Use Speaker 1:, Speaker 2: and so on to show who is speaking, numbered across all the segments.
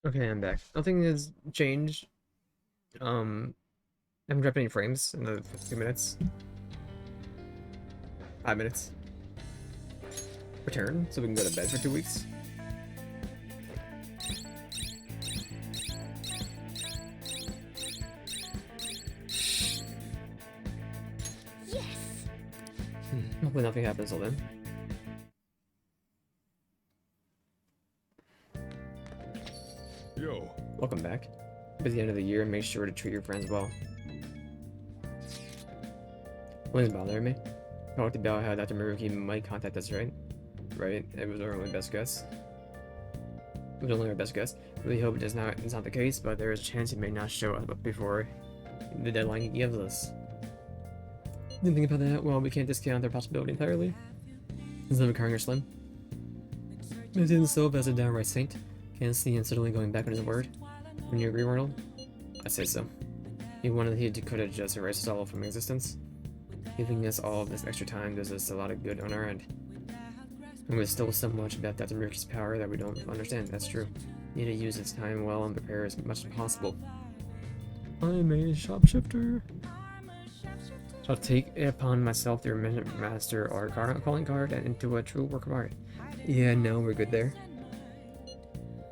Speaker 1: Okay, I'm back. Nothing has changed. I haven't dropped any frames in the 2 minutes. 5 minutes. Return, so we can go to bed for 2 weeks.
Speaker 2: Yes.
Speaker 1: Hopefully nothing happens till then.
Speaker 3: Yo.
Speaker 1: Welcome back. By the end of the year, make sure to treat your friends well. What's bothering me? Talked about how Dr. Maruki might contact us, right? Right? It was our only best guess. It was only our best guess. Really hope it's not the case, but there is a chance he may not show up before the deadline he gives us. Didn't think about that. Well, we can't discount their possibility entirely. Instead of Carringer Slim. It himself as a downright saint. Can't see him suddenly going back on his word. Wouldn't you agree, Arnold? I say so. He could have just erased us all from existence. Giving us all this extra time does us a lot of good on our end. And there's still so much about Dr. Murky's power that we don't understand, that's true. Need to use its time well and prepare as much as possible. I'm a shapeshifter. I'll take it upon myself to master our calling card and into a true work of art. Yeah, no, we're good there.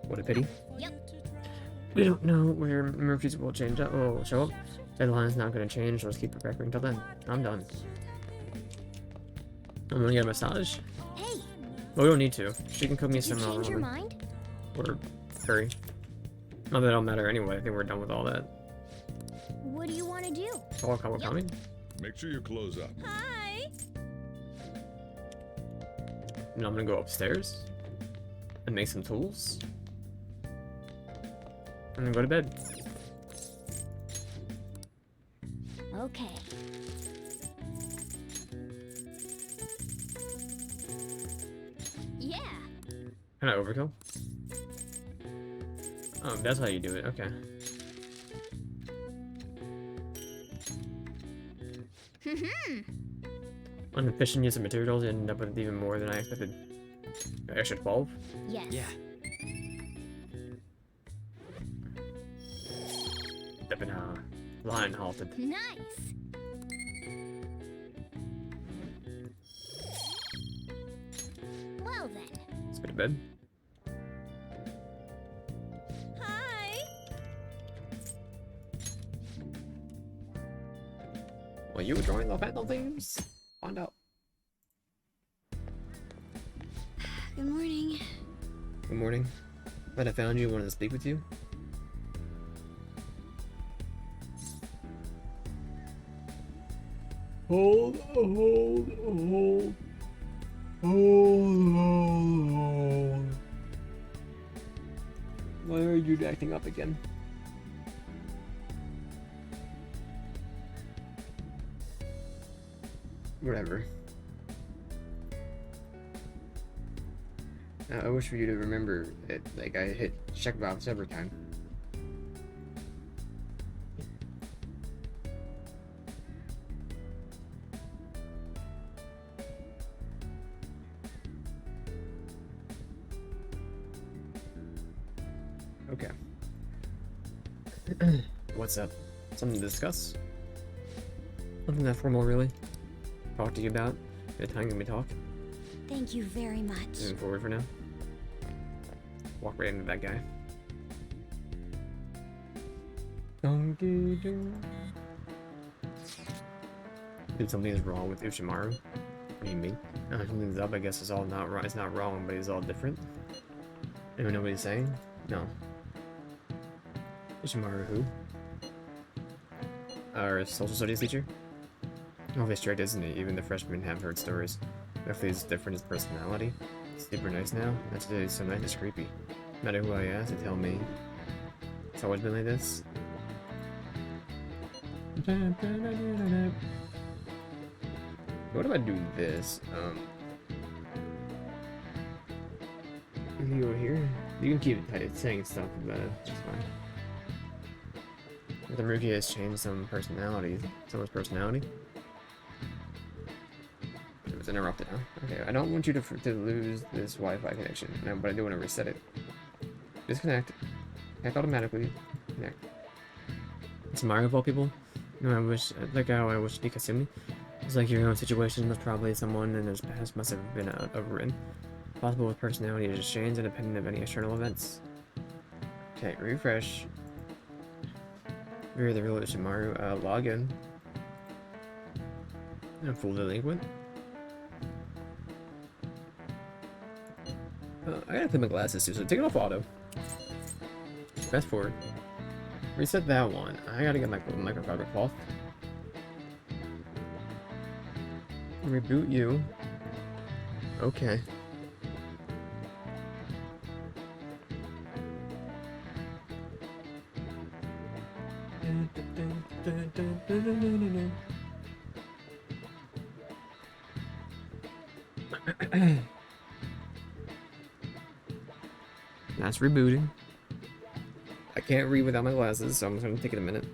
Speaker 1: What a pity.
Speaker 2: Yep.
Speaker 1: We don't know where Murphy's will change up. Oh, will show up. Deadline's not gonna change, so let's keep preparing until then. I'm done. I'm gonna get a massage.
Speaker 2: Hey,
Speaker 1: Well, we don't need to. She can cook me
Speaker 2: you
Speaker 1: some
Speaker 2: change your
Speaker 1: ramen
Speaker 2: mind?
Speaker 1: or curry. Not that it'll matter anyway. I think we're done with all that.
Speaker 2: What do you want to do?
Speaker 1: All Kawakami.
Speaker 3: Make sure you close up.
Speaker 2: Hi.
Speaker 1: And I'm gonna go upstairs and make some tools. And then go to bed.
Speaker 2: Okay. Yeah.
Speaker 1: Kind of overkill. Oh, that's how you do it. Okay. Inefficient use of materials ended up with even more than I expected. Extra 12?
Speaker 2: Yes.
Speaker 1: Yeah. Stepping line halted.
Speaker 2: Nice. Well then.
Speaker 1: Let's go to bed.
Speaker 2: Hi.
Speaker 1: Well, you were drawing the Phantom Themes? Find out.
Speaker 2: Good morning.
Speaker 1: Good morning. Glad I found you. Wanted to speak with you. Hold. Why are you acting up again? Whatever. I wish for you to remember it. Like, I hit checkbox every time. Okay. What's up? Something to discuss? Nothing that formal, really. Talk to you about. Get time can we talk?
Speaker 2: Thank you very much.
Speaker 1: Moving forward for now. Walk right into that guy. Dude, something is wrong with Ushimaru. What do you mean? Something's up, I guess it's all not wrong. It's not wrong, but it's all different. Anyone know what he's saying? No. Ushimaru who? Our social studies teacher? Awfully strict, isn't he? Even the freshmen have heard stories. Definitely is different his personality. Super nice now. That's so nice, it's creepy. No matter who I ask, they tell me it's always been like this. What if I do this? You go here. You can keep saying stuff about it. It's fine. But the Ruki has changed someone's personality. It was interrupted, huh? Okay, I don't want you to lose this Wi-Fi connection, no, but I do want to reset it. Disconnect. Hack automatically. There. It's Mario of all people. No, I wish, like how I wish to be Kasumi. It's like your own situation was probably someone in his past must have been overwritten. Possible with personality to change independent of any external events. Okay, refresh. We're the real Mario. Login. I'm full delinquent. I gotta clean my glasses too, so take it off auto. Fast forward. Reset that one. I gotta get my microfiber cloth. Reboot you. Okay. That's rebooting. I can't read without my glasses, so I'm just gonna take it a minute.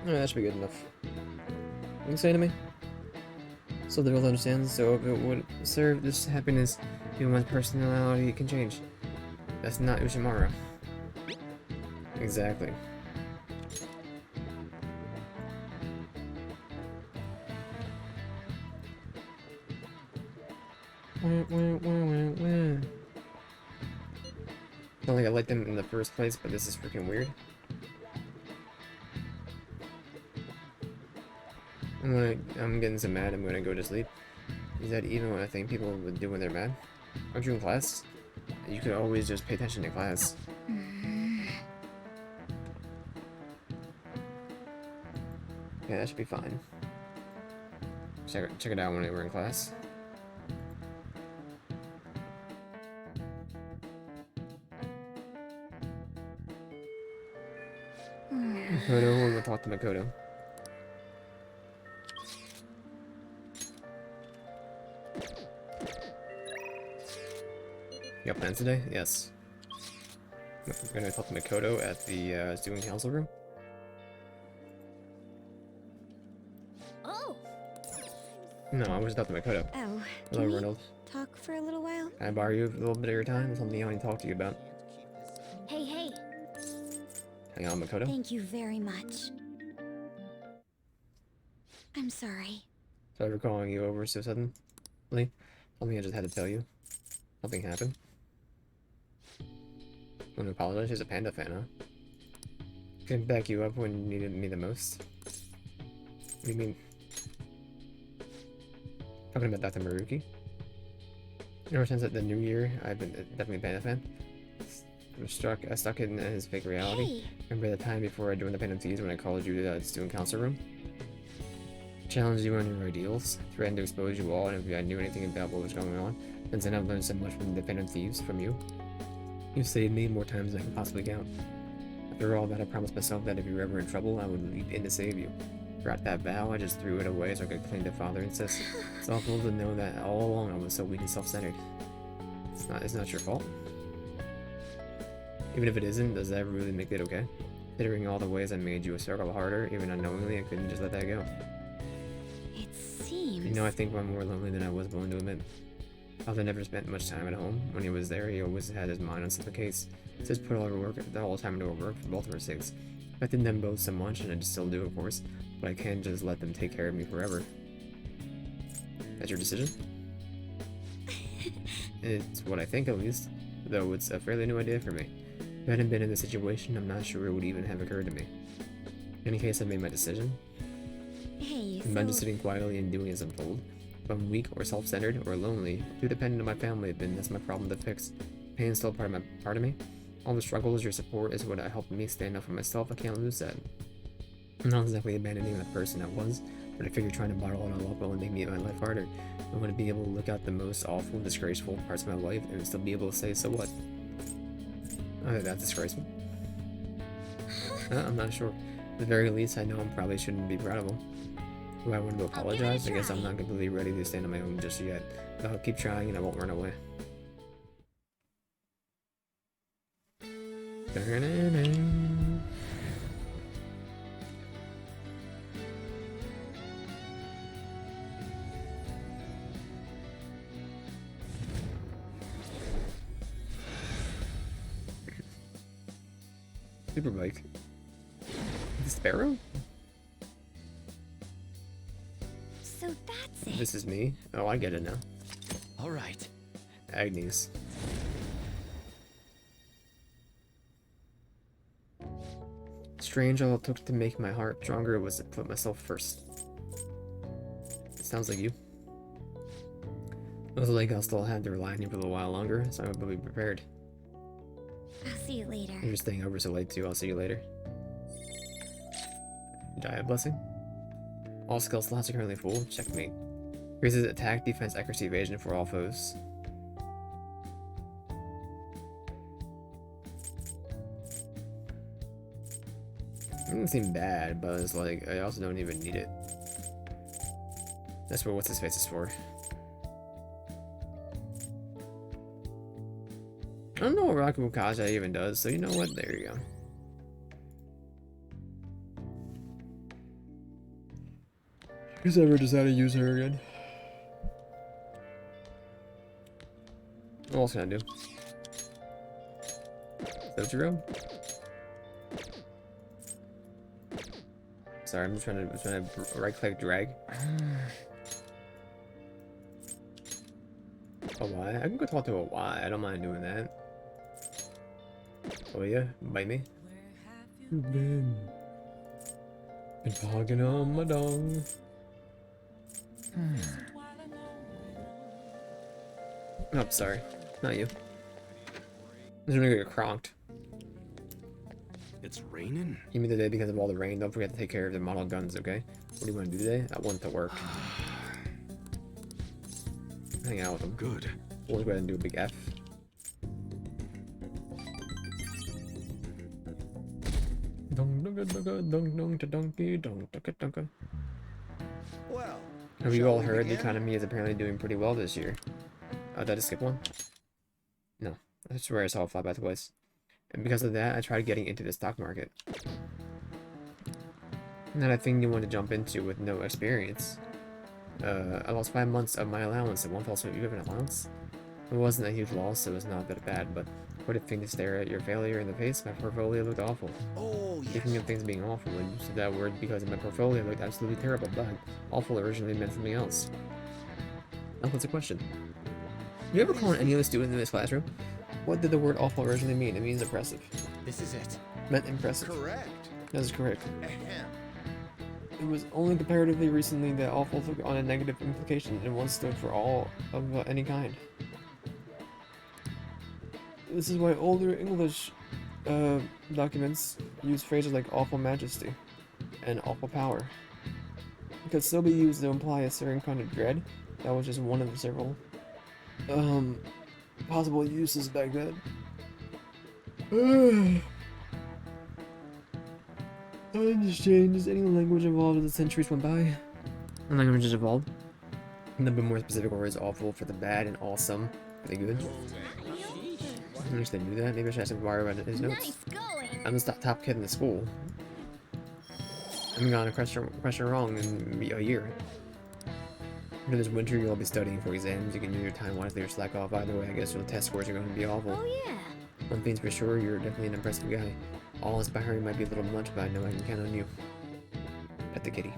Speaker 1: That should be good enough. You can say to me? So the world understands, so if it would serve this happiness, even one's personality can change. That's not Uchimaru. Exactly. Not like I liked them in the first place, but this is freaking weird. I'm getting so mad, I'm gonna go to sleep. Is that even what I think people would do when they're mad? Aren't you in class? You could always just pay attention to class. Yeah, that should be fine. Check it out when we're in class. Makoto, we're gonna talk to Makoto. You got plans today? Yes. We're gonna talk to Makoto at the student council room.
Speaker 2: Oh.
Speaker 1: No, I was talking to Makoto.
Speaker 2: Oh.
Speaker 1: Hello,
Speaker 2: Can we
Speaker 1: Ronald.
Speaker 2: talk for a little while?
Speaker 1: Can I borrow you a little bit of your time? There's something I want to talk to you about.
Speaker 2: Hey, hey.
Speaker 1: Hang on, Makoto.
Speaker 2: Thank you very much. I'm sorry.
Speaker 1: Sorry for calling you over so suddenly. Something I just had to tell you. Something happened. I want to apologize. She's a Panda fan, huh? Couldn't back you up when you needed me the most. What do you mean? Talking about Dr. Maruki. Ever since the new year, I've been definitely a Panda fan. I stuck in his fake reality.
Speaker 2: Hey.
Speaker 1: Remember the time before I joined the Panda Thieves when I called you to the student council room? Challenged you on your ideals, threatened to expose you all, and if I knew anything about what was going on. Since then I've learned so much from the Phantom Thieves, from you. You've saved me more times than I can possibly count. After all that, I promised myself that if you were ever in trouble, I would leap in to save you. Forgot that vow, I just threw it away so I could claim the father and sis. It's awful to know that all along I was so weak and self-centered. It's not your fault. Even if it isn't, does that really make it okay? Considering all the ways I made you a circle harder, even unknowingly, I couldn't just let that go.
Speaker 2: It seems...
Speaker 1: You know, I think I'm more lonely than I was willing to admit. Father never spent much time at home. When he was there, he always had his mind on something case. He just put all the whole time into her work for both of our sakes. I affected them both so much, and I just still do, of course, but I can't just let them take care of me forever. That's your decision? It's what I think, at least, though it's a fairly new idea for me. If I hadn't been in this situation, I'm not sure it would even have occurred to me. In any case, I made my decision.
Speaker 2: Hey,
Speaker 1: I'm not just
Speaker 2: so...
Speaker 1: sitting quietly and doing as I'm told. If I'm weak or self-centered or lonely, too dependent on my family, then that's my problem to fix. Pain's still part of me. All the struggles, your support is what helped me stand up for myself. I can't lose that. I'm not exactly abandoning the person I was, but I figure trying to bottle it all up will make me my life harder. I want to be able to look at the most awful, disgraceful parts of my life and still be able to say, so what? Oh, that's disgraceful. I'm not sure. At the very least, I know I probably shouldn't be proud of him. Do I want to apologize? I guess I'm not completely ready to stand on my own just yet. But I'll keep trying and I won't run away. Super bike. The Sparrow?
Speaker 2: So that's it.
Speaker 1: This is me. Oh, I get it now.
Speaker 4: All right.
Speaker 1: Agnes. Strange, all it took to make my heart stronger was to put myself first. Sounds like you. Looks like I'll still have to rely on you for a little while longer, so I will be prepared.
Speaker 2: I'll see you later.
Speaker 1: You're staying over so late too, I'll see you later. Giant blessing. All skill slots are currently full. Checkmate. Increases attack, defense, accuracy, evasion for all foes. It doesn't seem bad, but it's like, I also don't even need it. That's what what's his face is for. I don't know what Raku Kaja even does, so you know what? There you go. Who's ever decided to use her again? What else can I do? Sojiro? Sorry, I'm just trying to right click drag. A Y? I can go talk to a Y. I don't mind doing that. Oh yeah, bite me. Been pogging on my dong. Oh, sorry. Not you. I'm gonna get cronked.
Speaker 4: It's raining?
Speaker 1: You mean today because of all the rain? Don't forget to take care of the model guns, okay? What do you want to do today? I want it to work. Hang out with them.
Speaker 4: Good.
Speaker 1: We'll go ahead and do a big F.
Speaker 3: Well,
Speaker 1: Have you
Speaker 3: shall
Speaker 1: all
Speaker 3: we
Speaker 1: heard the
Speaker 3: begin?
Speaker 1: economy is apparently doing pretty well this year? Did I just skip one? No. I swear I saw it fly by twice. And because of that, I tried getting into the stock market. Not a thing you want to jump into with no experience. I lost 5 months of my allowance in one fell swoop. You have an allowance? It wasn't a huge loss, so it was not that bad, but what a thing to stare at your failure in the face. My portfolio looked awful.
Speaker 4: Oh,
Speaker 1: Speaking of things being awful, I used that word because my portfolio looked absolutely terrible, but awful originally meant something else. Oh, what's the question? You ever call any other student in this classroom? What did the word awful originally mean? It means impressive.
Speaker 4: This is it.
Speaker 1: Meant impressive.
Speaker 3: Correct.
Speaker 1: That is correct.
Speaker 3: Ahem.
Speaker 1: It was only comparatively recently that awful took on a negative implication and once stood for all of any kind. This is why older English documents use phrases like awful majesty and awful power. It could still be used to imply a certain kind of dread. That was just one of the several possible uses back then. Times changed. Any language evolved as the centuries went by? And languages evolved. And then be more specific words: awful for the bad and awesome for the good. I wish they knew that. Maybe I should ask him about his notes.
Speaker 2: going.
Speaker 1: I'm the top kid in the school. I haven't gotten a question wrong in a year. After this winter, you'll be studying for exams. You can use your time wisely or slack off. Either way, I guess your test scores are going to be awful.
Speaker 2: Oh yeah.
Speaker 1: One thing's for sure, you're definitely an impressive guy. All inspiring might be a little much, but I know I can count on you. Pet the kitty.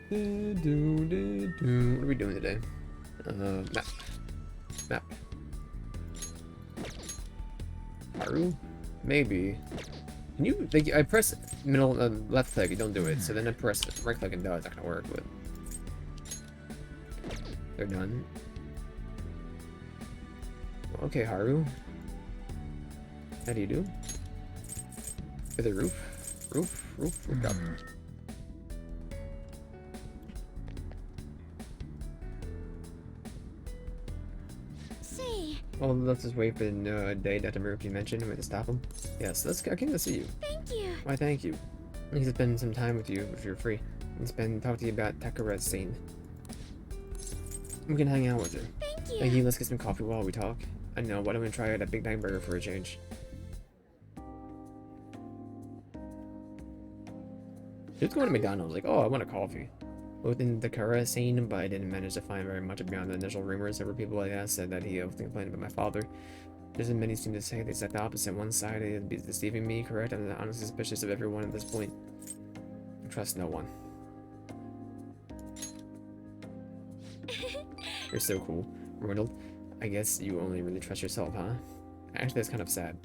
Speaker 1: What are we doing today? Map. Map. Haru? Maybe. Can you, like, I press middle, left click, don't do it. So then I press right click and no, it's not gonna work, but. They're done. Okay, Haru. How do you do? To the roof? Roof up. Well, let's just wait for the day that Maruki mentioned and we to stop him. Yes, I came to see you.
Speaker 2: Thank you.
Speaker 1: Why, thank you. I need to spend some time with you if you're free. And talk to you about Takara's scene. We can hang out with her.
Speaker 2: Thank you.
Speaker 1: Thank you, let's get some coffee while we talk. I know, why don't we try out a Big Bang Burger for a change? Just going to McDonald's, like, oh, I want a coffee. Within the Takara scene, but I didn't manage to find very much beyond the initial rumors. There were people I asked said that he often complained about my father. There's many seem to say the exact opposite. One side is deceiving me, correct? I'm honestly suspicious of everyone at this point. I trust no one. You're so cool. Ronald, I guess you only really trust yourself, huh? Actually, that's kind of sad.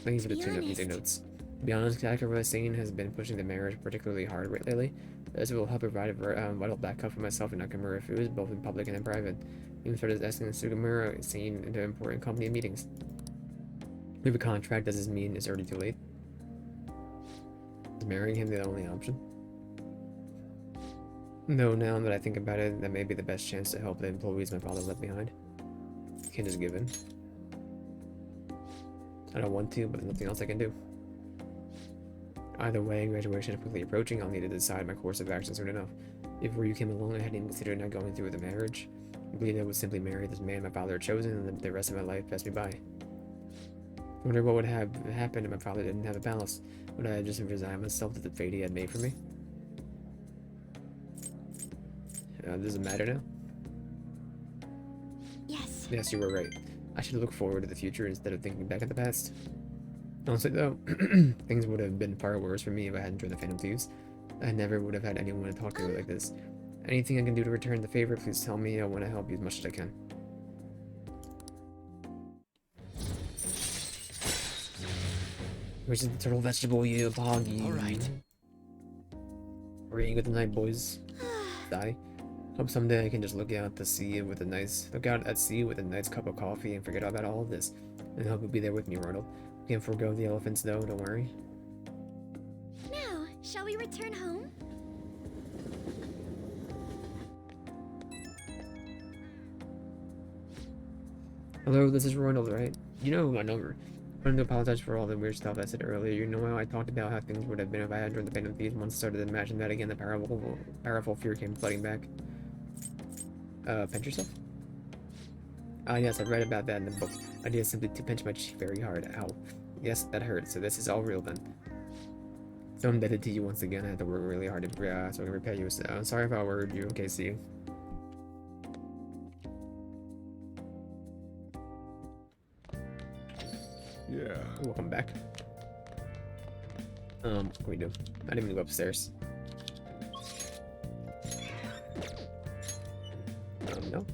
Speaker 1: Thank you for the
Speaker 2: Be
Speaker 1: tune-up music
Speaker 2: honest.
Speaker 1: notes. To be honest, Takara scene has been pushing the marriage particularly hard lately. This will help provide a vital backup for myself and Nakamura Foods, both in public and in private. Even started asking Sugimura scene into important company meetings. We have a contract, does this mean it's already too late? Is marrying him the only option? No, now that I think about it, that may be the best chance to help the employees my father left behind. Can't just give in. I don't want to, but there's nothing else I can do. Either way, graduation is quickly approaching. I'll need to decide my course of action soon enough. Before you came along, I hadn't even considered not going through with the marriage. I believed I would simply marry this man my father had chosen and let the rest of my life pass me by. I wonder what would have happened if my father didn't have a palace. Would I have just resigned myself to the fate he had made for me? Does it matter now?
Speaker 2: Yes.
Speaker 1: Yes, you were right. I should look forward to the future instead of thinking back at the past. Honestly though, things would have been far worse for me if I hadn't joined the Phantom Thieves. I never would have had anyone to talk to like this. Anything I can do to return the favor, please tell me. I want to help you as much as I can. Which is the turtle vegetable, you poggy.
Speaker 4: Alright.
Speaker 1: We're eating good tonight, boys. Die. Hope someday I can just look out at sea with a nice cup of coffee and forget about all of this. And hope you'll be there with me, Ronald. We can't forego the elephants though, don't worry.
Speaker 2: Now, shall we return home?
Speaker 1: Hello, this is Ronald, right? You know my number. I wanted to apologize for all the weird stuff I said earlier. You know how I talked about how things would have been if I had joined the Phantom Thieves. Once I started to imagine that again, the powerful fear came flooding back. Pinch yourself? Ah, yes, I read about that in the book. I did simply to pinch my cheek very hard. Ow. Yes, that hurt, so this is all real then. So I'm indebted to you once again. I had to work really hard so I can repay you. So, sorry if I worried you. Okay, see you.
Speaker 3: Yeah.
Speaker 1: Welcome back. What can we do? I didn't even go upstairs. No.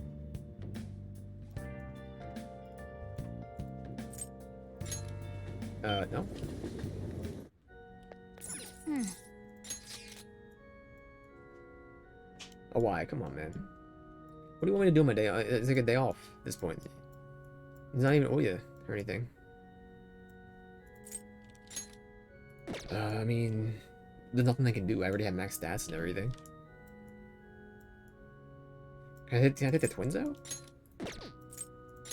Speaker 1: No. Oh, why? Come on, man. What do you want me to do on my day? It's like a day off at this point. It's not even Oya or anything. I mean, there's nothing I can do. I already have max stats and everything. Can I take the twins out?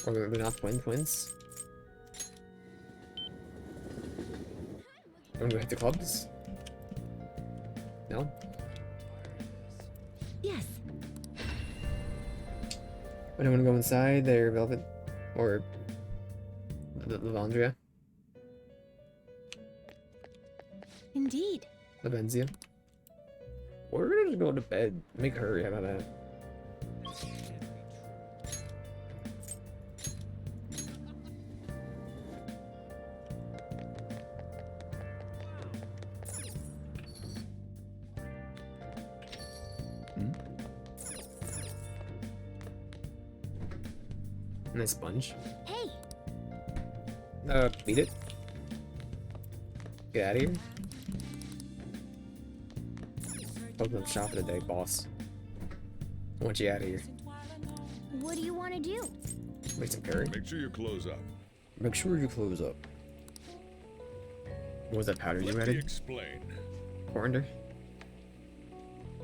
Speaker 1: Or they're not twins? I'm gonna hit the clubs? No?
Speaker 2: Yes.
Speaker 1: I don't want to go inside there, Velvet. Or the Lavandria.
Speaker 2: Indeed.
Speaker 1: Lavenzia. We're gonna just go to bed. Make a hurry, how about that? Nice sponge.
Speaker 2: Hey.
Speaker 1: Beat it. Get out of here. Open up shop for the day, boss. I want you out of here.
Speaker 2: What do you want to do?
Speaker 1: Make some curry.
Speaker 3: Make sure you close up.
Speaker 1: Make sure you close up. What was that powder you
Speaker 3: Let me
Speaker 1: added?
Speaker 3: explain.
Speaker 1: Coriander?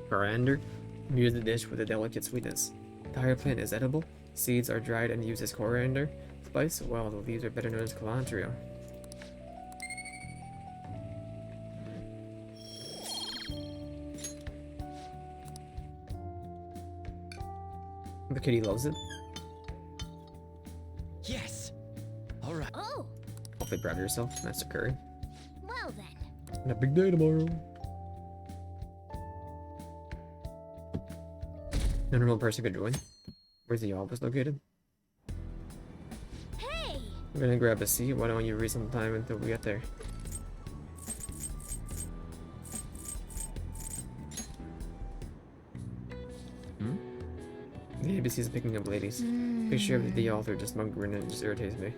Speaker 1: Coriander? Use the dish with a delicate sweetness. The entire plant is edible. Seeds are dried and used as coriander. spice? Well, the leaves are better known as cilantro. The kitty loves it.
Speaker 4: Yes. All right.
Speaker 2: Oh,
Speaker 1: Hopefully proud of yourself, Master Curry.
Speaker 2: well then.
Speaker 1: And a big day tomorrow. No normal person could join. Where's the office located?
Speaker 2: Hey!
Speaker 1: I'm gonna grab a seat. Why don't you read some time until we get there?
Speaker 4: Hmm?
Speaker 1: The ABC is picking up ladies. Picture of the author just smug grin and it just irritates me.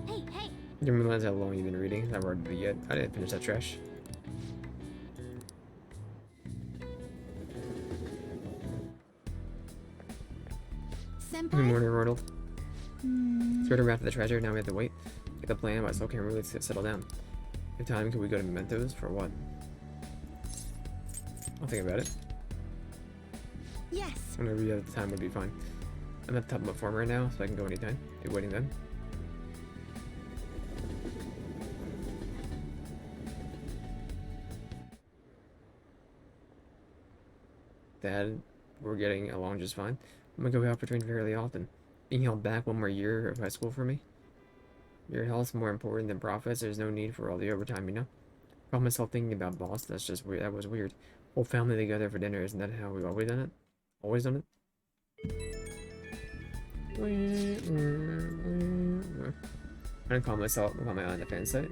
Speaker 2: Hey, hey!
Speaker 1: You realize how long you've been reading? Not read it yet. I didn't finish that trash. Good
Speaker 2: Senpai?
Speaker 1: morning, Ronald. Sort of after the treasure, now we have to wait. Get the plan, but I still can't really settle down. If time, could we go to Mementos? For what? I'll think about it.
Speaker 2: Yes.
Speaker 1: Whenever you have the time would be fine. I'm at the top of my form right now, so I can go anytime. Be waiting then. Dad, we're getting along just fine. I'm gonna go out for training fairly often. Being held back one more year of high school for me. Your health's more important than profits. There's no need for all the overtime, you know? Found myself thinking about boss. That's just weird. That was weird. Whole family together for dinner. Isn't that how we've always done it? Always done it? I didn't call myself on my own fan site.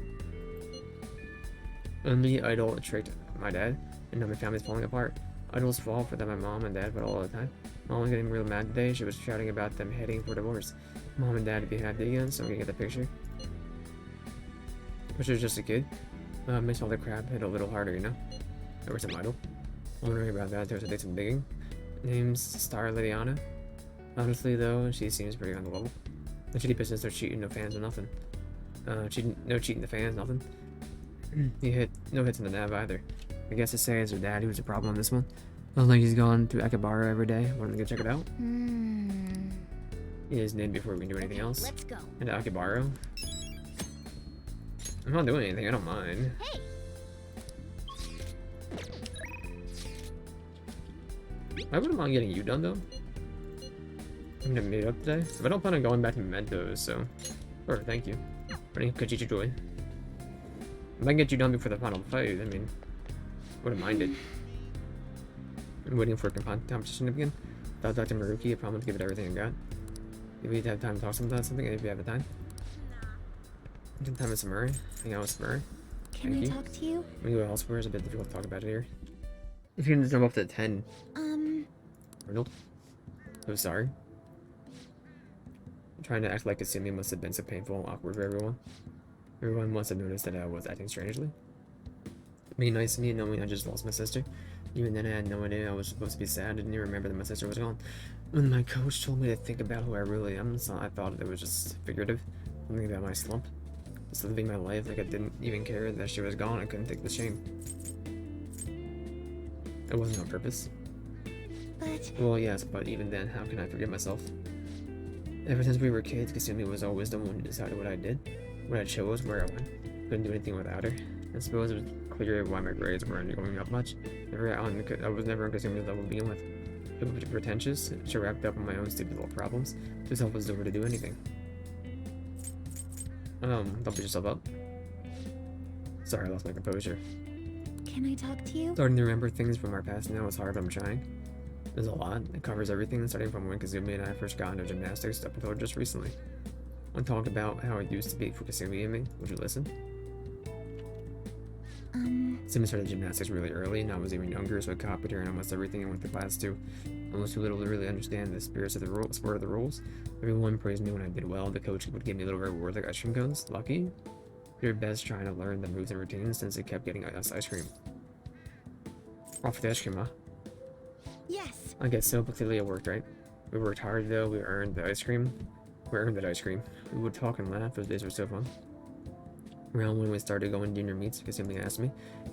Speaker 1: Only idol tricked my dad, and now my family's falling apart. Idol's fault for that my mom and dad put all the time. Mom was getting real mad today. She was shouting about them heading for divorce. Mom and dad to be happy again, so we can get the picture. Which was just a kid. Missed all the crap, hit a little harder, you know? There was some idol. I'm wondering about that. There's a date some digging. Name's Star Lydiana. Honestly, though, she seems pretty on the level. The shitty business, they're cheating, no fans, or nothing. No cheating the fans, nothing. No hits in the nav either. I guess to say it's her dad who was a problem on this one. Sounds like he's gone to Akabara every day. Want to go check it out? He is named before we can do anything else.
Speaker 2: Let's go.
Speaker 1: And Akibaro. I'm not doing anything, I don't mind.
Speaker 2: Hey!
Speaker 1: I wouldn't mind getting you done though. I'm gonna meet up today. But I don't plan on going back to Mementos, so. Or thank you. Running Kachichi Joy. If I can get you done before the final fight, I mean, wouldn't mind it. I'm waiting for a competition to begin. Without Dr. Maruki, I promise to give it everything I got. If we have time to talk about something, if you have the time. Spend time with Samuri. Hang out with Samuri.
Speaker 2: Can
Speaker 1: Thank
Speaker 2: I
Speaker 1: you.
Speaker 2: talk to you?
Speaker 1: When you go elsewhere, it's a bit difficult to talk about it here. If you can just jump up to 10, Arnold. So sorry. Trying to act like Kasumi must have been so painful and awkward for everyone. Everyone must have noticed that I was acting strangely. Being nice to me knowing I just lost my sister. Even then I had no idea I was supposed to be sad. I didn't even remember that my sister was gone. When my coach told me to think about who I really am, so I thought it was just figurative. Something about my slump. Just living my life like I didn't even care that she was gone. I couldn't take the shame. It wasn't on purpose.
Speaker 2: But
Speaker 1: Well, yes, but even then, how can I forgive myself? Ever since we were kids, Kasumi was always the one who decided what I did, what I chose, where I went. Couldn't do anything without her. I suppose it was clear why my grades weren't going up much. I was never on Kasumi's level to begin with. Too much pretentious, too wrapped up in my own stupid little problems, too self-absorbed to do anything. Don't beat yourself up. Sorry, I lost my composure.
Speaker 2: can I talk to you?
Speaker 1: Starting to remember things from our past now is hard, but I'm trying. There's a lot. It covers everything, starting from when Kazumi and I first got into gymnastics up until just recently. I want to talk about how it used to be for Kasumi and me. Would you listen? Kasumi started gymnastics really early, and I was even younger, so I copied her in almost everything I went to class to. Almost too little to really understand the spirits of the sport of the rules. Everyone praised me when I did well. The coach would give me little rewards like ice cream cones. Lucky? Did your best trying to learn the moves and routines since it kept getting us ice cream. Off the ice cream, huh?
Speaker 2: Yes.
Speaker 1: I guess so, but clearly it worked, right? We worked hard though, we earned the ice cream. We earned that ice cream. We would talk and laugh, those days were so fun. Around when we started going to junior meets, Kasumi asked me,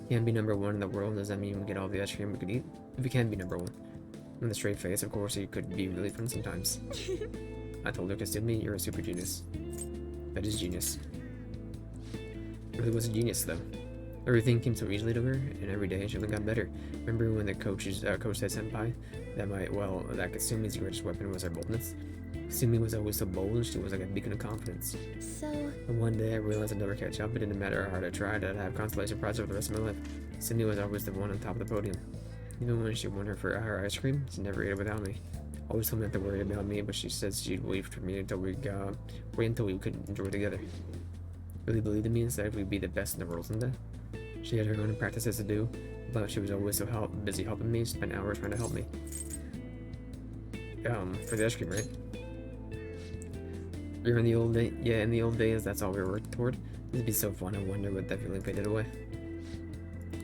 Speaker 1: can't be number one in the world, does that mean we get all the ice cream we could eat? If we can be number one. With a straight face, of course, he could be really fun sometimes. I told her, Kasumi, you're a super genius. That is genius. It really was a genius, though. Everything came so easily to her, and every day she only got better. Remember when the coach said, Senpai, that that Kasumi's greatest weapon was her boldness? Kasumi was always so bold, and she was like a beacon of confidence.
Speaker 2: So,
Speaker 1: And one day I realized I'd never catch up. It didn't matter how hard I tried, I'd have consolation prize for the rest of my life. Kasumi was always the one on top of the podium. Even when she won her ice cream, she never ate it without me. Always told me not to worry about me, but she says she'd wait for me until we could enjoy together. Really believed in me and said we'd be the best in the world someday. She had her own practices to do, but she was always so busy helping me, spent hours trying to help me. For the ice cream, right? You're in the old day, yeah, in the old days, that's all we worked toward. It'd be so fun. I wonder what that feeling faded away.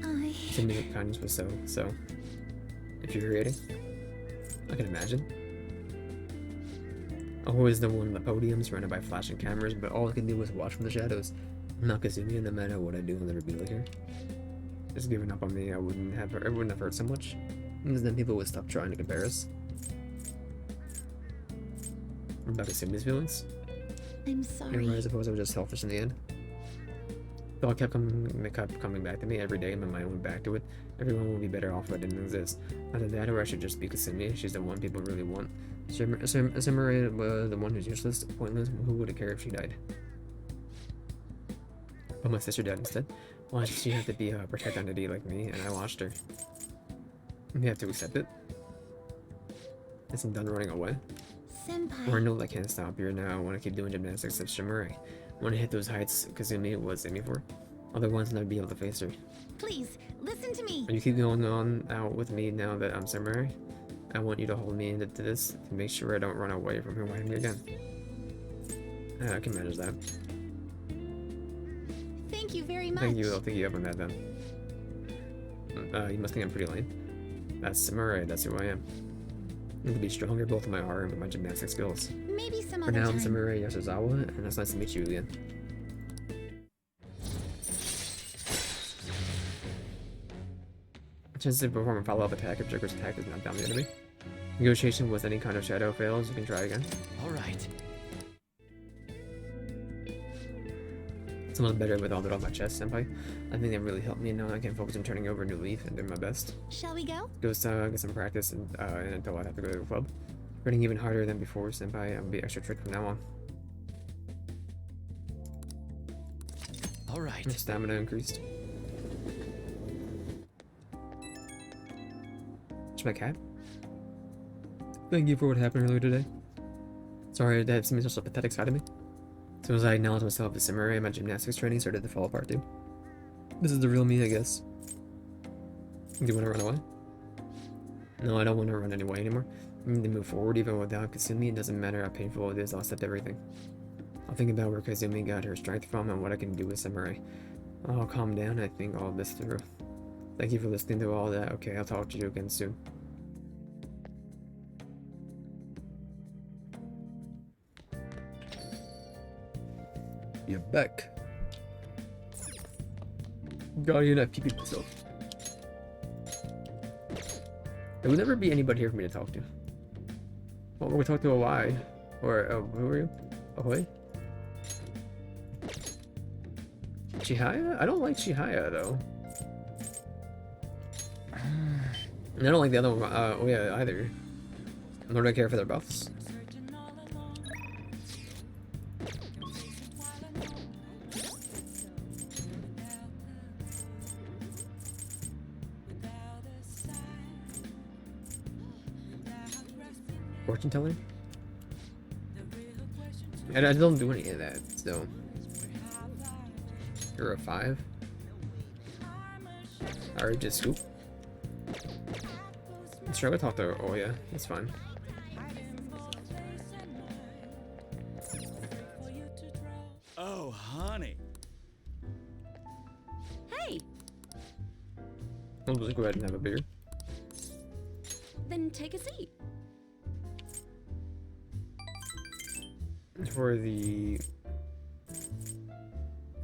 Speaker 1: To me, the kindness was so infuriating. I can imagine. Always the one on the podium, surrounded by flashing cameras, but all I could do was watch from the shadows. Not Kasumi, and no matter what I do, I'll never be like her. Just giving up on me, it wouldn't have hurt so much. Because then people would stop trying to compare us. About Kasumi's feelings?
Speaker 2: I'm sorry.
Speaker 1: I suppose I was just selfish in the end. Though it kept coming back to me every day, and my mind went back to it. Everyone would be better off if I didn't exist. Either that, or I should just be Kasumi. She's the one people really want. Samurai was the one who's useless, pointless. Who would have cared if she died? But my sister died instead. Why did she have to be a protected entity like me? And I watched her. You have to accept it. Isn't done running away.
Speaker 2: Senpai.
Speaker 1: Or no, I can't stop here now. I want to keep doing gymnastics at Shimura. I want to hit those heights Kasumi was aiming for. Otherwise, I'll never be able to face her.
Speaker 2: Please, listen to me.
Speaker 1: When you keep going on out with me now that I'm Samurai, I want you to hold me into this to make sure I don't run away from her again. I can manage that.
Speaker 2: Thank you very much.
Speaker 1: Thank you, I'll take you up on that then. You must think I'm pretty lame. That's Samurai, that's who I am. I need to be stronger both in my heart and my gymnastic skills.
Speaker 2: Maybe some
Speaker 1: For
Speaker 2: other
Speaker 1: now, I'm
Speaker 2: time.
Speaker 1: Samurai Yasuzawa, and it's nice to meet you again. Chances to perform a follow-up attack if Joker's attack does not down the enemy. Negotiation with any kind of shadow fails, you can try again.
Speaker 4: All right.
Speaker 1: It's a lot better with all that on my chest, Senpai. I think that really helped me. Now I can focus on turning over a new leaf and doing my best.
Speaker 2: Shall we go?
Speaker 1: Get some practice and until I have to go to the club. Running even harder than before, Senpai. I'll be extra strict from now on.
Speaker 4: All right.
Speaker 1: My stamina increased. It's my cat. Thank you for what happened earlier today. Sorry to have something such a pathetic side of me. As soon as I acknowledged myself as Samurai, my gymnastics training started to fall apart too. This is the real me, I guess. Do you want to run away? No, I don't want to run away anymore. I need to move forward even without Kasumi. It doesn't matter how painful it is, I'll accept everything. I'll think about where Kasumi got her strength from and what I can do with Samurai. I'll calm down and I think all this through. Thank you for listening to all that. Okay, I'll talk to you again soon. You're back. God, you're not peeping myself. There will never be anybody here for me to talk to. Well, we're talk to a Y. Or, who are you? Ahoy? Chihaya? I don't like Chihaya, though. And I don't like the other one, Oya either. Nor do I care for their buffs. Fortune teller? And I don't do any of that, so. You're a 5? Alright, just scoop. Sure, we'll talk to Oya. That's fine.
Speaker 4: Oh, honey.
Speaker 2: Hey,
Speaker 1: I'll just go ahead and have a beer.
Speaker 2: then take a seat.
Speaker 1: For the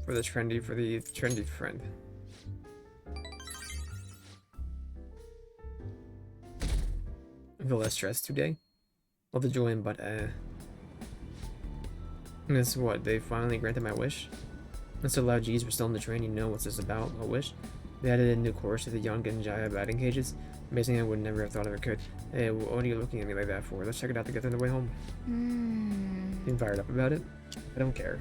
Speaker 1: trendy friend. I feel less stressed today. All the joy but guess what? They finally granted my wish. I'm so loud, geez, we're still on the train. You know what's this about? A wish? They added a new course to the young Genjaya batting cages. Amazing, I would never have thought of it could. Hey, what are you looking at me like that for? Let's check it out together on the way home. You fired up about it? I don't care.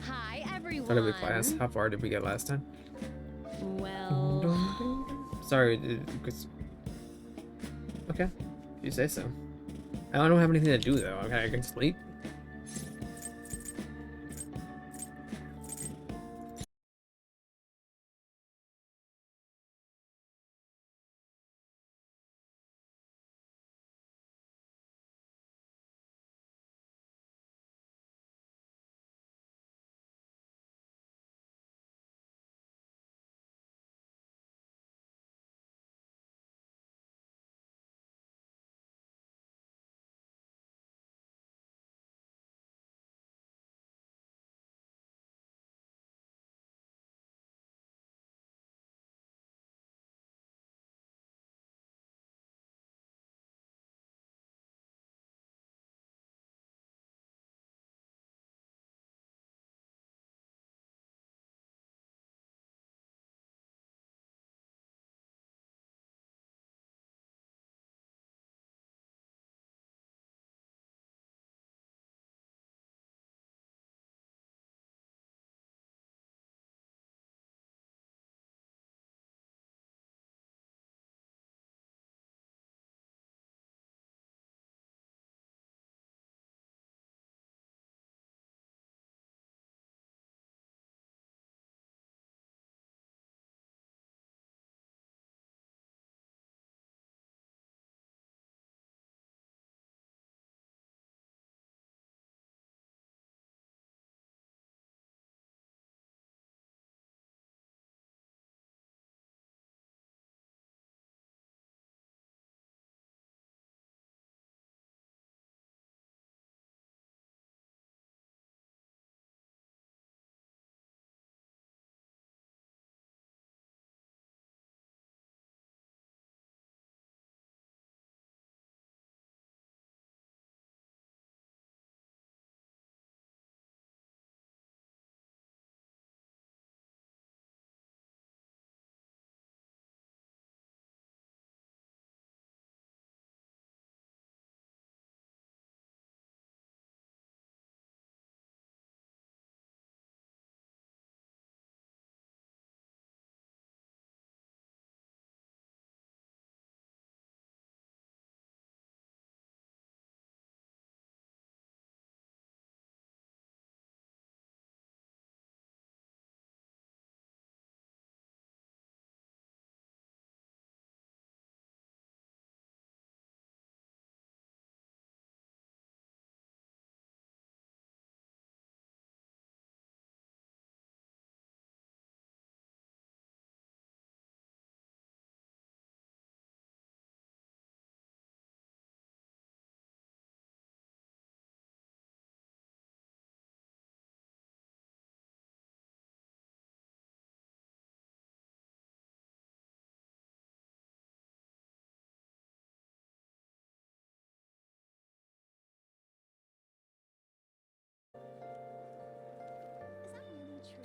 Speaker 2: Hi, everyone.
Speaker 1: Started with class. How far did we get last time?
Speaker 2: Well,
Speaker 1: Sorry, because... Okay, you say so. I don't have anything to do though. Okay, I can sleep.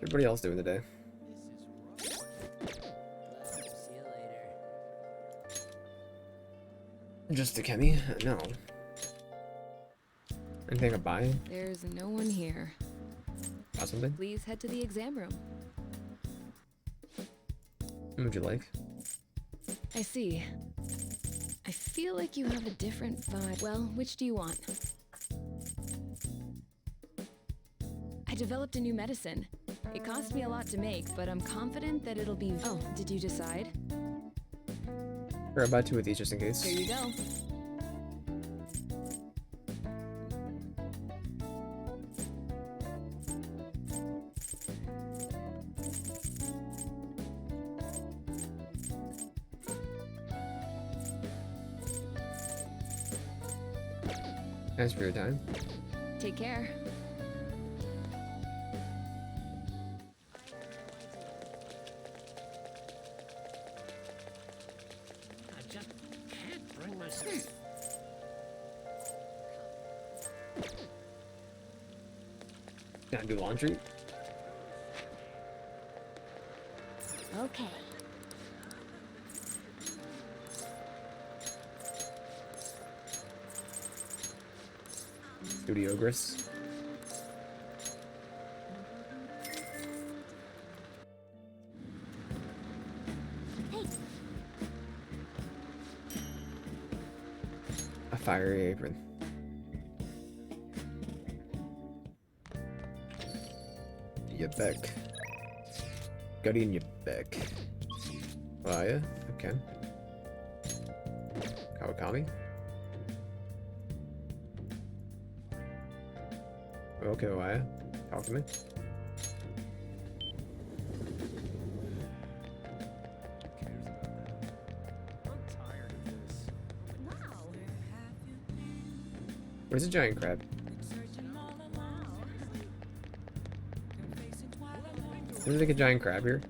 Speaker 1: What's everybody else doing today?
Speaker 4: See you later.
Speaker 1: Just to Kemi? No. Anything I buy?
Speaker 5: There's no one here.
Speaker 1: Got something?
Speaker 5: Please head to the exam room.
Speaker 1: What would you like?
Speaker 5: I see. I feel like you have a different vibe. Well, which do you want? I developed a new medicine. It cost me a lot to make, but I'm confident that it'll be... Oh, did you decide?
Speaker 1: Or I'll buy 2 of these just in case.
Speaker 5: Here you go.
Speaker 1: Thanks for your time.
Speaker 5: Take care.
Speaker 1: Gotta do laundry.
Speaker 2: Okay.
Speaker 1: Studio Gris.
Speaker 2: Hey,
Speaker 1: A fiery apron. Your back. Got in your back. Oh yeah? Okay. Kawakami? Okay, Waya. Talk to me.
Speaker 2: wow.
Speaker 1: Where's the giant crab? Is there like a giant crab here?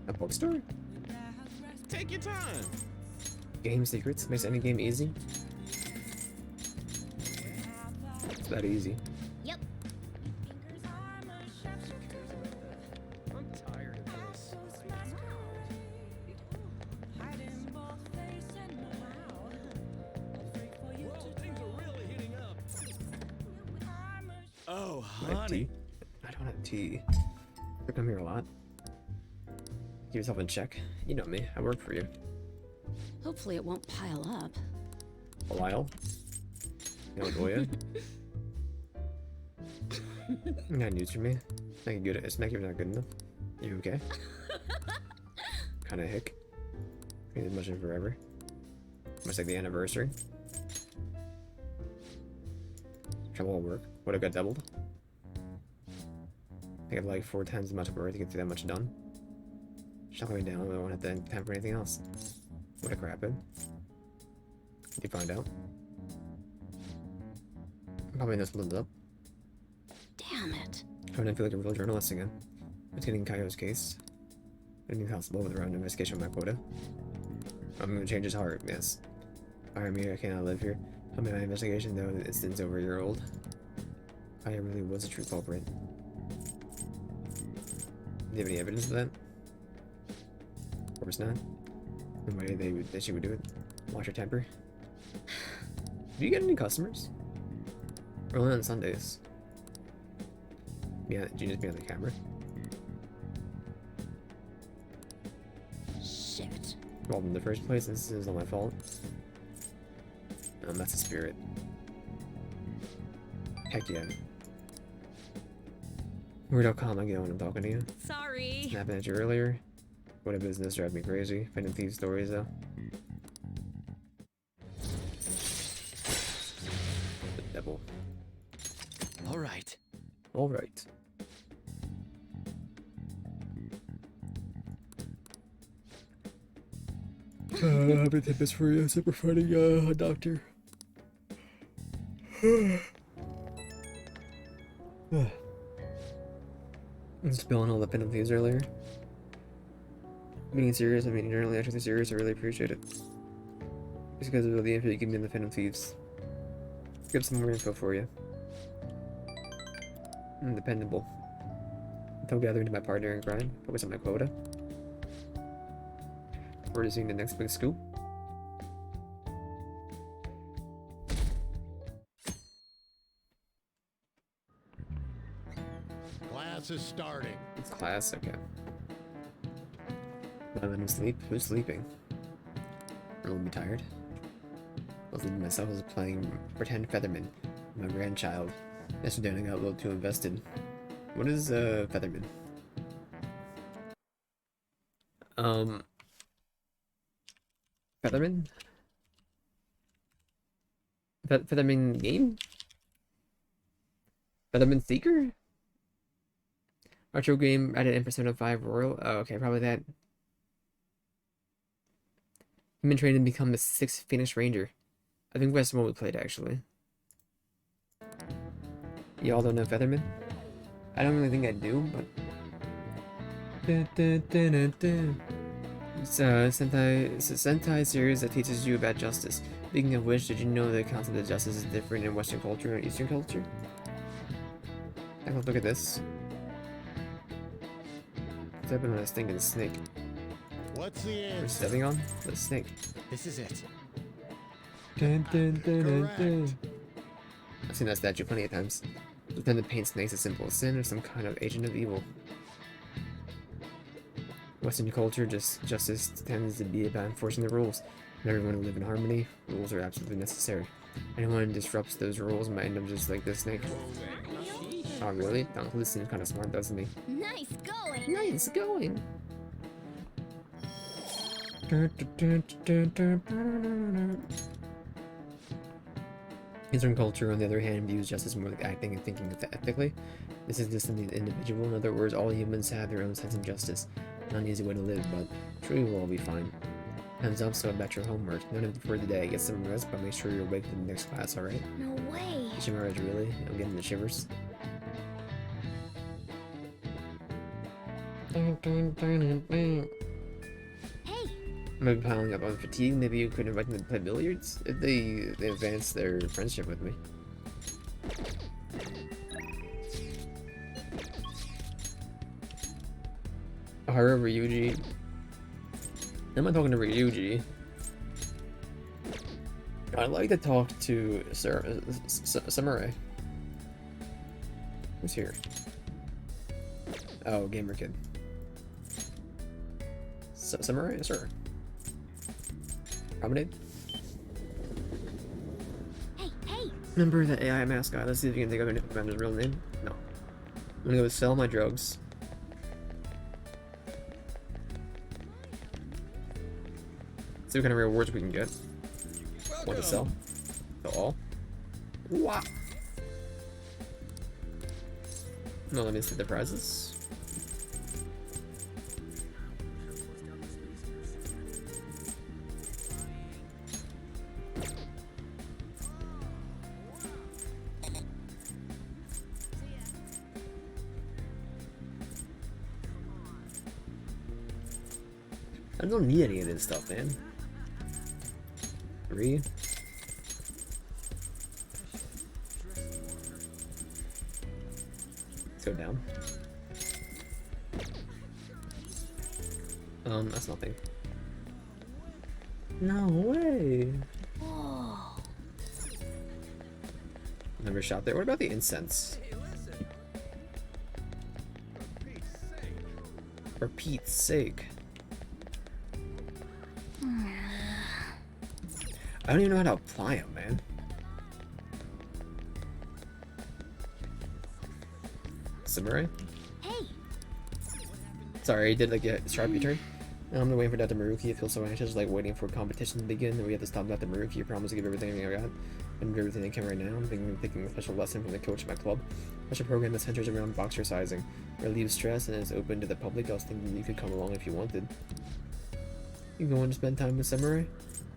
Speaker 1: A bookstore?
Speaker 3: Take your time.
Speaker 1: Game secrets makes any game easy. It's that easy.
Speaker 2: Yep.
Speaker 3: I'm tired of this. Whoa, things are really heating up. Oh,
Speaker 1: I have
Speaker 3: honey.
Speaker 1: tea. I don't have tea. You come here a lot. Keep yourself in check. You know me. I work for you.
Speaker 5: Hopefully it won't pile up.
Speaker 1: A while. You know, Goya. You got news for me? Not good at smack, you're not good enough. You okay? Kinda hick. Ain't as much in forever. Much like the anniversary. Trouble at work. Would have got doubled. I got like 4 times as much work to get that much done. Shut me down, I won't have time for anything else. What a crap it. Did you find out? Probably no split up.
Speaker 5: Damn it.
Speaker 1: I don't feel like a real journalist again. It's getting Kaio's case. Anything possible with around investigation of my quota. I'm gonna change his heart, yes. Fire me, I cannot live here. Tell me my investigation, though, the incident's over a year old. Kaio really was a true culprit. Do you have any evidence of that? Of course not. The way that she would do it. Watch her temper. Do you get any customers? Or only on Sundays? Yeah, do you just be on the camera?
Speaker 5: Shit.
Speaker 1: Well, in the first place, this is not my fault. That's the spirit. Heck yeah. Weird.com, I get when I'm talking to you.
Speaker 5: Sorry.
Speaker 1: Snapping at you earlier. What a business, drive me crazy. Finding thief stories though. The devil.
Speaker 4: All right.
Speaker 1: Alright. I have a tidbits for you. Super fighting a doctor. I'm spilling all the penalties earlier. Being serious, I mean generally actually serious, I really appreciate it. Just because of the info you give me in the Phantom Thieves. Get some more info for you. I'm dependable. Until gathering to my partner in crime, focus on my quota. We're seeing the next big scoop.
Speaker 3: Class is starting.
Speaker 1: It's class, okay. Not letting him sleep? Who's sleeping? I will be tired. I was leaving myself as playing pretend Featherman, my grandchild. Yesterday I got a little too invested. What is Featherman? Featherman? Featherman game? Featherman Seeker? Retro game added in Persona 5 Royal? Oh, okay, probably that. I've been trained to become the 6th Phoenix Ranger. I think that's the one we played, actually. Y'all don't know Featherman? I don't really think I do, but... It's a Sentai series that teaches you about justice. Speaking of which, did you know the concept of justice is different in Western culture and Eastern culture? Take a look at this. Stepping on a stinking snake.
Speaker 3: What's the
Speaker 1: We're
Speaker 3: answer?
Speaker 1: stepping on the snake.
Speaker 4: This is it.
Speaker 1: Dun, dun, dun, dun,
Speaker 3: Correct.
Speaker 1: dun. I've seen that statue plenty of times. Pretend to paint snakes as simple as sin or some kind of agent of evil. Western culture, justice tends to be about enforcing the rules. And everyone to live in harmony, rules are absolutely necessary. Anyone who disrupts those rules might end up just like this snake. Oh really? Uncle seems kind of smart, doesn't he?
Speaker 2: Nice going.
Speaker 1: Nice going! Eastern culture, on the other hand, views justice more like acting and thinking ethically. This is just in the individual. In other words, all humans have their own sense of justice. Not an easy way to live, but truly we'll all be fine. Hands up, so about your homework. None of it for today. Get some rest, but make sure you're awake for the next class, alright?
Speaker 2: No way.
Speaker 1: Shimmerage, really? I'm getting the shivers.
Speaker 2: Hey,
Speaker 1: Maybe piling up on fatigue. Maybe you could invite them to play billiards if they advance their friendship with me. Haru Ryuji. Am I talking to Ryuji? I'd like to talk to Samurai. Who's here? Oh, Gamer Kid. Samurai? Sir. Promenade?
Speaker 2: hey.
Speaker 1: Remember the AI mascot? Let's see if you can think of his real name. No. I'm gonna go sell my drugs. See what kind of rewards we can get. Want to sell? Sell all? Wow. No, let me see the prizes. I don't need any of this stuff, man. 3. Let's go down. That's nothing. No way.
Speaker 2: Whoa.
Speaker 1: Never shot there. What about the incense? For Pete's sake. I don't even know how to apply them, man. Samurai?
Speaker 2: Hey,
Speaker 1: Sorry, I did like a sharp turn. I'm waiting for Dr. Maruki. I feel so anxious, like waiting for competition to begin. And we have to stop Dr. Maruki. I promise to give everything I got. And do everything I can right now. I'm taking a special lesson from the coach at my club. Special program that centers around boxercising. Relieves stress and is open to the public. I was thinking you could come along if you wanted. You going to spend time with Samurai?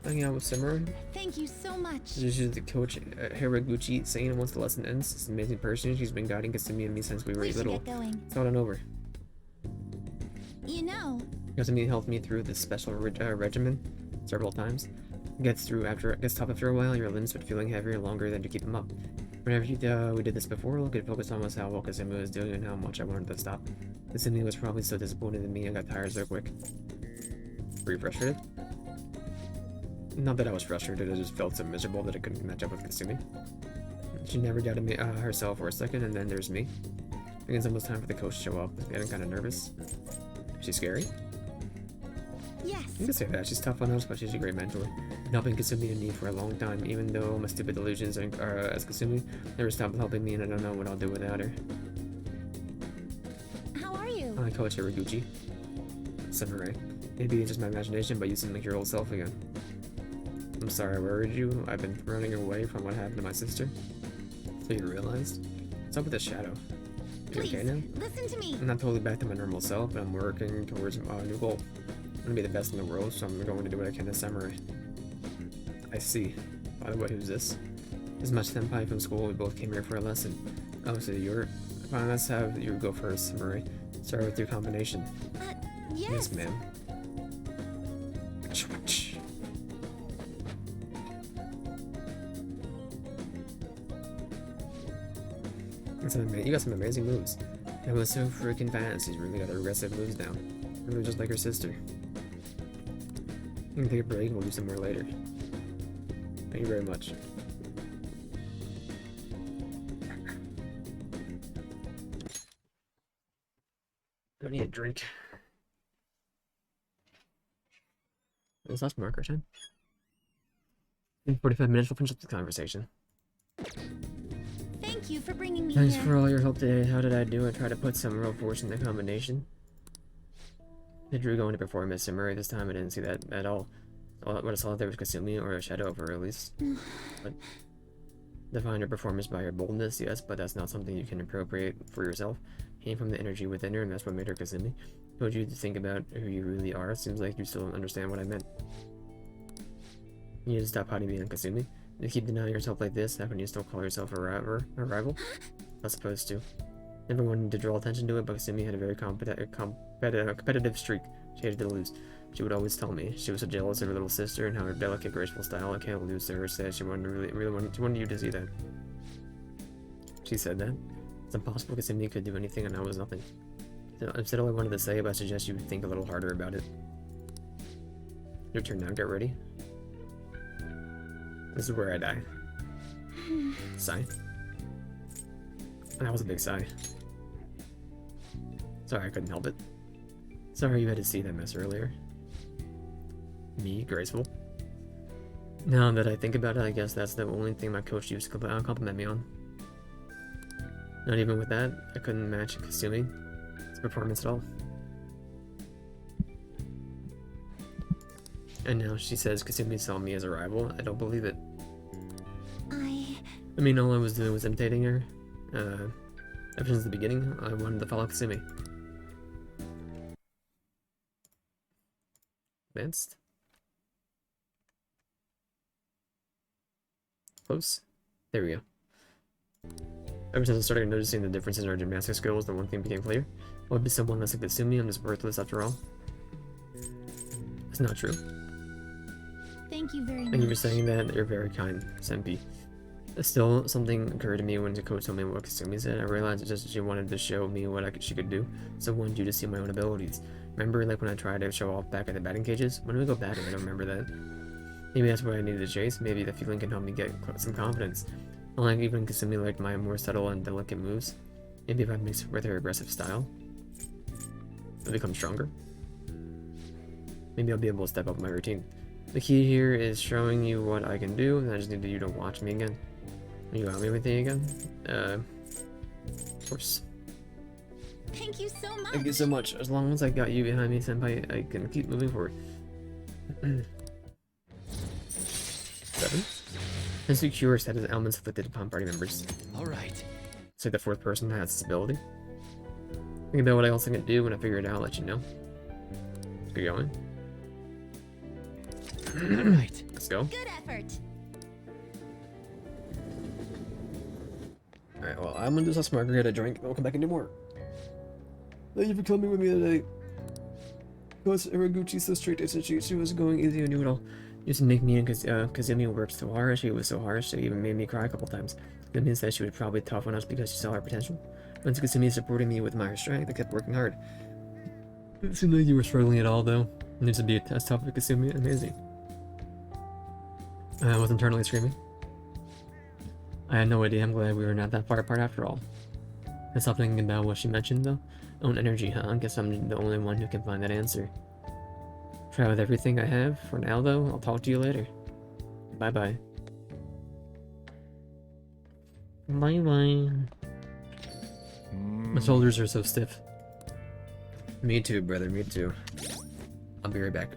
Speaker 1: Hanging out with Samurai?
Speaker 2: thank you so much.
Speaker 1: This is the coach, Hiraguchi, saying once the lesson ends. She's an amazing person. She's been guiding Kasumi and me since we were
Speaker 2: We should
Speaker 1: little.
Speaker 2: get going.
Speaker 1: It's not over.
Speaker 2: You know,
Speaker 1: Kasumi helped me through this special regimen several times. Gets tough after a while. Your limbs start feeling heavier longer than to keep them up. Whenever we did this before, look at focus on was how well Kasumi was doing and how much I wanted to stop. Kasumi was probably so disappointed in me. I got tired so quick. Were you frustrated? Not that I was frustrated, I just felt so miserable that I couldn't match up with Kasumi. She never doubted me herself for a second, and then there's me. I think it's almost time for the coach to show up. I'm getting kind of nervous. She's scary?
Speaker 2: yes.
Speaker 1: You can say that. She's tough on us, but she's great mentally. Been helping Kasumi and me for a long time, even though my stupid delusions as Kasumi never stopped helping me, and I don't know what I'll do without her.
Speaker 2: How are you?
Speaker 1: I Coach Hiraguchi. Samurai. Maybe it's just my imagination, but you seem like your old self again. I'm sorry I worried you. I've been running away from what happened to my sister. So you realized? What's up with the shadow? You
Speaker 2: Please,
Speaker 1: okay now?
Speaker 2: listen to me.
Speaker 1: I'm not totally back to my normal self, but I'm working towards a new goal. I'm gonna be the best in the world, so I'm going to do what I can as Samurai. I see. By the way, who's this? This is my senpai from school. We both came here for a lesson. Oh, so you're... Fine, let's have you go first, Samurai. Start with your combination.
Speaker 2: Yes.
Speaker 1: Yes, ma'am. You got some amazing moves. That was so freaking fast. He's really got aggressive moves down. Really just like her sister. You can take a break and we'll do some more later. Thank you very much. I need a drink. It's last marker time. In 45 minutes, we'll finish up the conversation.
Speaker 2: Thank you for bringing me
Speaker 1: Thanks
Speaker 2: here.
Speaker 1: for all your help today. How did I do? I tried to put some real force in the combination. I drew going to perform as Murray this time. I didn't see that at all. What I saw there was Kasumi, or a shadow of her at least. But define her performance by her boldness, yes, but that's not something you can appropriate for yourself. Came from the energy within her, and that's what made her Kasumi. Told you to think about who you really are. Seems like you still don't understand what I meant. You need to stop hiding behind Kasumi. You keep denying yourself like this, how can you still call yourself a rival? Not supposed to. Never wanted to draw attention to it, but Kasumi had a very competitive streak. She hated to lose. She would always tell me she was so jealous of her little sister and how her delicate, graceful style I can't lose to her. Said she wanted she wanted you to see that. She said that. It's impossible Kasumi could do anything and I was nothing. So instead, all I wanted to say, but I suggest you think a little harder about it. Your turn now. Get ready. This is where I die. Sigh. That was a big sigh. Sorry, I couldn't help it. Sorry you had to see that mess earlier. Me, graceful. Now that I think about it, I guess that's the only thing my coach used to compliment me on. Not even with that, I couldn't match Kasumi's performance at all. And now she says Kasumi saw me as a rival. I don't believe it. I mean, all I was doing was imitating her. Ever since the beginning, I wanted to follow Kasumi. Advanced. Close. There we go. Ever since I started noticing the differences in our gymnastics skills, the one thing became clear. I would be someone less like Kasumi. I'm just worthless after all. It's not true.
Speaker 2: Thank you very much.
Speaker 1: Thank you for saying that. You're very kind, Senpi. Still, something occurred to me when the coach told me what Kasumi said. I realized it's just she wanted to show me what she could do, so I wanted you to see my own abilities. Remember, like when I tried to show off back at the batting cages? When do we go back and I don't remember that? Maybe that's what I needed to chase. Maybe the feeling can help me get some confidence. Unlike even Kasumi liked my more subtle and delicate moves. Maybe if I mix it with her aggressive style, I'll become stronger. Maybe I'll be able to step up my routine. The key here is showing you what I can do, and I just need you to watch me again. Will you allow me with me again? Of course.
Speaker 2: Thank you so much.
Speaker 1: Thank you so much. As long as I got you behind me, Senpai, I can keep moving forward. 7. Has to cure status elements afflicted upon party members.
Speaker 4: Alright.
Speaker 1: So the 4th person has this ability. Think about what else I can do. When I figure it out, I'll let you know. Let's get going.
Speaker 4: Alright.
Speaker 1: Let's go.
Speaker 2: Good effort.
Speaker 1: Alright, well, I'm gonna do some smart, get a drink, and we'll come back and do more. Thank you for coming with me today. Coach Iraguchi so straight to she was going easy on you at all. Used to make me and Kazumi work so hard. She was so harsh, she even made me cry a couple times. Kazumi said she would probably tough on us because she saw our potential. Once Kazumi supported me with my strength, I kept working hard. It seemed like you were struggling at all, though. It needs to be as tough as Kazumi. Amazing. I was internally screaming. I had no idea. I'm glad we were not that far apart after all. I stopped thinking about what she mentioned, though. Own energy, huh? I guess I'm the only one who can find that answer. Try with everything I have. For now, though, I'll talk to you later. Bye-bye. Bye-bye. My shoulders are so stiff. Me too, brother. Me too. I'll be right back.